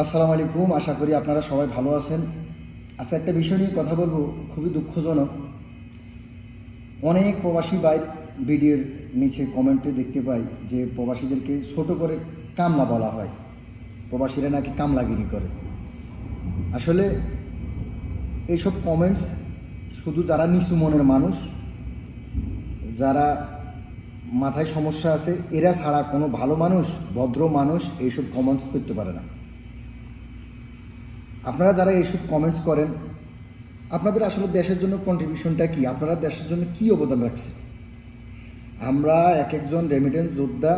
আসসালামু আলাইকুম। আশা করি আপনারা সবাই ভালো আছেন। আজকে একটা বিষয় নিয়ে কথা বলবো, খুবই দুঃখজনক। অনেক প্রবাসী ভাই ভিডিওর নিচে কমেন্টে দেখতে পাই যে প্রবাসীদেরকে ছোট করে কামলা বলা হয়, প্রবাসীরা নাকি কামলাগিরি করে। আসলে এইসব কমেন্টস শুধু যারা নিচু মনের মানুষ, যারা মাথায় সমস্যা আছে, এরা ছাড়া কোনো ভালো মানুষ, ভদ্র মানুষ এইসব কমেন্টস করতে পারে না। আপনারা যারা এইসব কমেন্টস করেন, আপনাদের আসলে দেশের জন্য কন্ট্রিবিউশনটা কি? আপনারা দেশের জন্য কি অবদান রাখছে? আমরা এক একজন রেমিটেন্স যোদ্ধা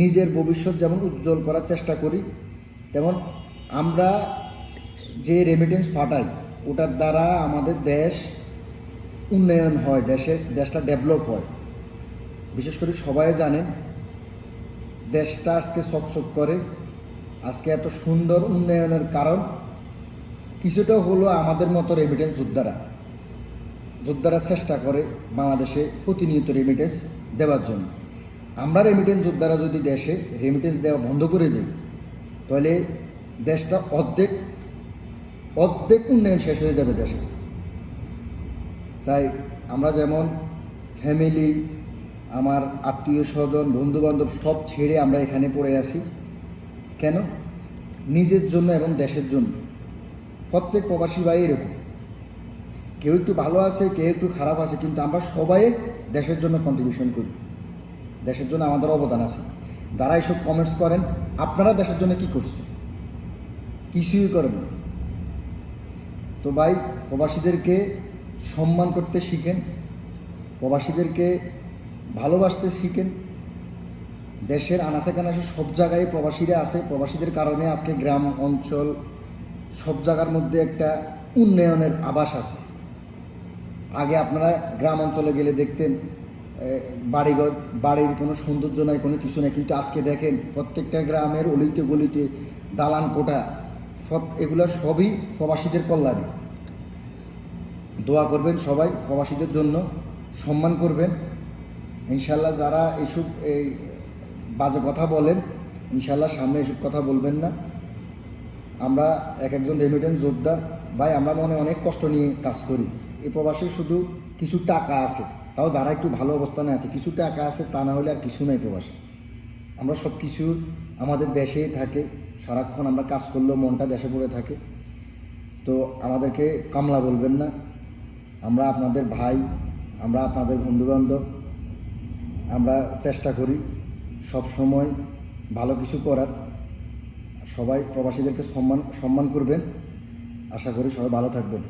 নিজের ভবিষ্যৎ যেমন উজ্জ্বল করার চেষ্টা করি, তেমন আমরা যে রেমিটেন্স পাঠাই ওটার দ্বারা আমাদের দেশ উন্নয়ন হয়, দেশটা ডেভেলপ হয়। বিশেষ করে সবাই জানেন দেশটা আজকে চকচক করে, আজকে এত সুন্দর উন্নয়নের কারণ কিছুটা হলো আমাদের মতো রেমিটেন্স যোদ্ধারা চেষ্টা করে বাংলাদেশে প্রতিনিয়ত রেমিটেন্স দেওয়ার জন্য। আমরা রেমিটেন্স যোদ্ধারা যদি দেশে রেমিটেন্স দেওয়া বন্ধ করে দিই, তাহলে দেশটা অর্ধেক উন্নয়ন শেষ হয়ে যাবে দেশে। তাই আমরা যেমন ফ্যামিলি, আমার আত্মীয় স্বজন, বন্ধুবান্ধব সব ছেড়ে আমরা এখানে পড়ে আসি। কেন? নিজের জন্য এবং দেশের জন্য। প্রত্যেক প্রবাসী ভাই এরকম, কেউ একটু ভালো আছে, কেউ একটু খারাপ আছে, কিন্তু আমরা সবাই দেশের জন্য কন্ট্রিবিউশন করি, দেশের জন্য আমাদের অবদান আছে। যারা এইসব কমেন্টস করেন, আপনারা দেশের জন্য কি করছেন? কিছুই করেন না। তো ভাই, প্রবাসীদেরকে সম্মান করতে শিখেন, প্রবাসীদেরকে ভালোবাসতে শিখেন। দেশের আনাচে কানাচে সব জায়গায় প্রবাসীরা আছে, প্রবাসীদের কারণে আজকে গ্রাম অঞ্চল সব জায়গার মধ্যে একটা উন্নয়নের আভাস আছে। আগে আপনারা গ্রাম অঞ্চলে গেলে দেখতেন বাড়ির কোনো সৌন্দর্য নাই, কোনো কিছু নাই, কিন্তু আজকে দেখেন প্রত্যেকটা গ্রামের অলিতে গলিতে দালান কোঠা, এগুলো সবই প্রবাসীদের কল্যাণে। দোয়া করবেন সবাই প্রবাসীদের জন্য, সম্মান করবেন। ইনশাল্লাহ যারা এসব বাজে কথা বলেন, ইনশাল্লাহ সামনে এসব কথা বলবেন না। আমরা এক একজন রেমিটেন্স যোদ্ধা ভাই, আমরা অনেক কষ্ট নিয়ে কাজ করি। এই প্রবাসে শুধু কিছু টাকা আছে, তাও যারা একটু ভালো অবস্থানে আছে, কিছু টাকা আছে, তা না হলে আর কিছু নাই প্রবাসে। আমরা সব কিছু আমাদের দেশেই থাকে, সারাক্ষণ আমরা কাজ করলেও মনটা দেশে পড়ে থাকে। তো আমাদেরকে কামলা বলবেন না। আমরা আপনাদের ভাই, আমরা আপনাদের বন্ধুবান্ধব। আমরা চেষ্টা করি সব সময় ভালো কিছু করার। সবাই প্রবাসীদেরকে সম্মান করবেন। আশা করি সবাই ভালো থাকবেন।